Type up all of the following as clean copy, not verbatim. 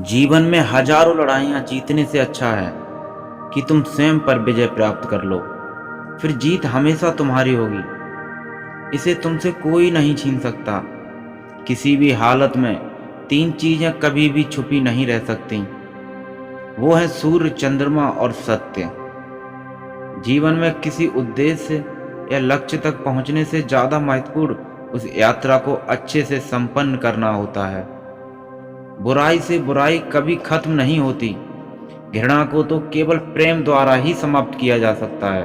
जीवन में हजारों लड़ाइयाँ जीतने से अच्छा है कि तुम स्वयं पर विजय प्राप्त कर लो। फिर जीत हमेशा तुम्हारी होगी, इसे तुमसे कोई नहीं छीन सकता। किसी भी हालत में तीन चीजें कभी भी छुपी नहीं रह सकती, वो है सूर्य, चंद्रमा और सत्य। जीवन में किसी उद्देश्य या लक्ष्य तक पहुंचने से ज्यादा महत्वपूर्ण उस यात्रा को अच्छे से संपन्न करना होता है। बुराई से बुराई कभी खत्म नहीं होती। घृणा को तो केवल प्रेम द्वारा ही समाप्त किया जा सकता है।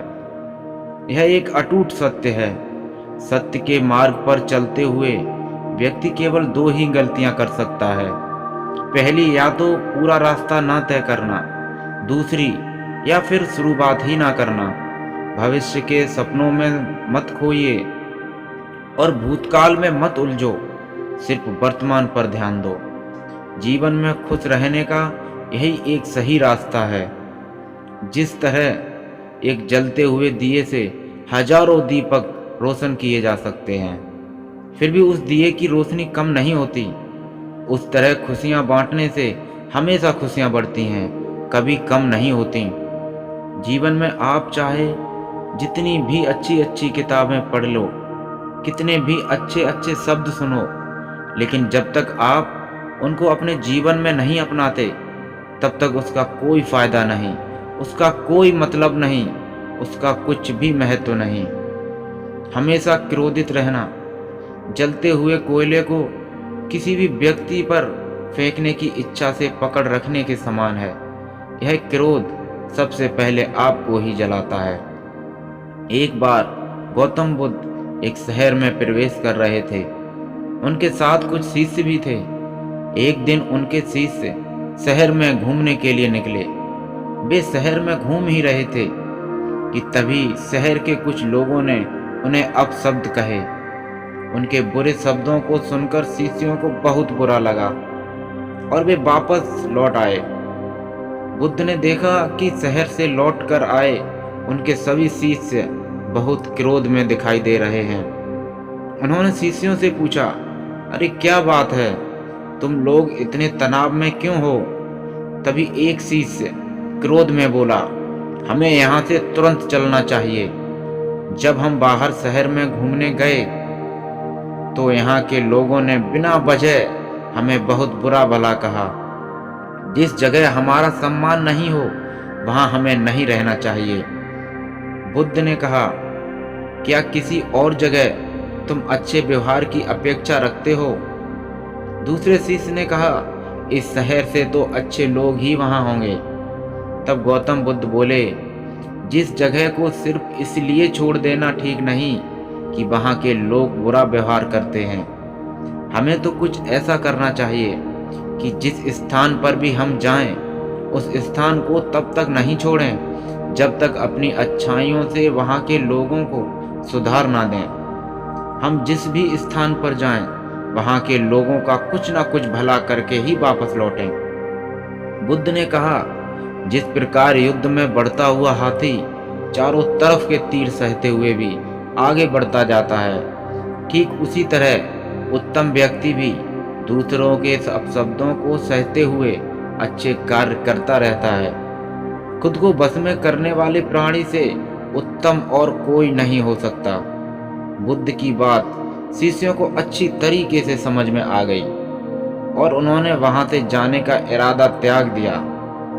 यह एक अटूट सत्य है। सत्य के मार्ग पर चलते हुए व्यक्ति केवल दो ही गलतियां कर सकता है। पहली, या तो पूरा रास्ता ना तय करना। दूसरी, या फिर शुरुआत ही ना करना। भविष्य के सपनों में मत खोइए और भूतकाल में मत उलझो। सिर्फ वर्तमान पर ध्यान दो। जीवन में खुश रहने का यही एक सही रास्ता है। जिस तरह एक जलते हुए दिए से हजारों दीपक रोशन किए जा सकते हैं, फिर भी उस दिए की रोशनी कम नहीं होती, उस तरह खुशियां बांटने से हमेशा खुशियां बढ़ती हैं, कभी कम नहीं होती। जीवन में आप चाहे जितनी भी अच्छी अच्छी किताबें पढ़ लो, कितने भी अच्छे अच्छे शब्द सुनो, लेकिन जब तक आप उनको अपने जीवन में नहीं अपनाते, तब तक उसका कोई फायदा नहीं, उसका कोई मतलब नहीं, उसका कुछ भी महत्व नहीं। हमेशा क्रोधित रहना जलते हुए कोयले को किसी भी व्यक्ति पर फेंकने की इच्छा से पकड़ रखने के समान है। यह क्रोध सबसे पहले आपको ही जलाता है। एक बार गौतम बुद्ध एक शहर में प्रवेश कर रहे थे। उनके साथ कुछ शिष्य भी थे। एक दिन उनके शिष्य शहर में घूमने के लिए निकले। वे शहर में घूम ही रहे थे कि तभी शहर के कुछ लोगों ने उन्हें अपशब्द कहे। उनके बुरे शब्दों को सुनकर शिष्यों को बहुत बुरा लगा और वे वापस लौट आए। बुद्ध ने देखा कि शहर से लौट कर आए उनके सभी शिष्य बहुत क्रोध में दिखाई दे रहे हैं। उन्होंने शिष्यों से पूछा, अरे क्या बात है, तुम लोग इतने तनाव में क्यों हो? तभी एक शिष्य क्रोध में बोला, हमें यहाँ से तुरंत चलना चाहिए। जब हम बाहर शहर में घूमने गए तो यहाँ के लोगों ने बिना वजह हमें बहुत बुरा भला कहा। जिस जगह हमारा सम्मान नहीं हो वहां हमें नहीं रहना चाहिए। बुद्ध ने कहा, क्या किसी और जगह तुम अच्छे व्यवहार की अपेक्षा रखते हो? दूसरे शिष्य ने कहा, इस शहर से तो अच्छे लोग ही वहां होंगे। तब गौतम बुद्ध बोले, जिस जगह को सिर्फ इसलिए छोड़ देना ठीक नहीं कि वहां के लोग बुरा व्यवहार करते हैं, हमें तो कुछ ऐसा करना चाहिए कि जिस स्थान पर भी हम जाएं, उस स्थान को तब तक नहीं छोड़ें जब तक अपनी अच्छाइयों से वहां के लोगों को सुधार ना दें। हम जिस भी स्थान पर जाएं, वहां के लोगों का कुछ ना कुछ भला करके ही वापस लौटें। बुद्ध ने कहा, जिस प्रकार युद्ध में बढ़ता हुआ हाथी चारों तरफ के तीर सहते हुए भी आगे बढ़ता जाता है, ठीक उसी तरह उत्तम व्यक्ति भी दूसरों के अपशब्दों को सहते हुए अच्छे कार्य करता रहता है। खुद को बस में करने वाले प्राणी से उत्तम और कोई नहीं हो सकता। बुद्ध की बात शिष्यों को अच्छी तरीके से समझ में आ गई और उन्होंने वहां से जाने का इरादा त्याग दिया।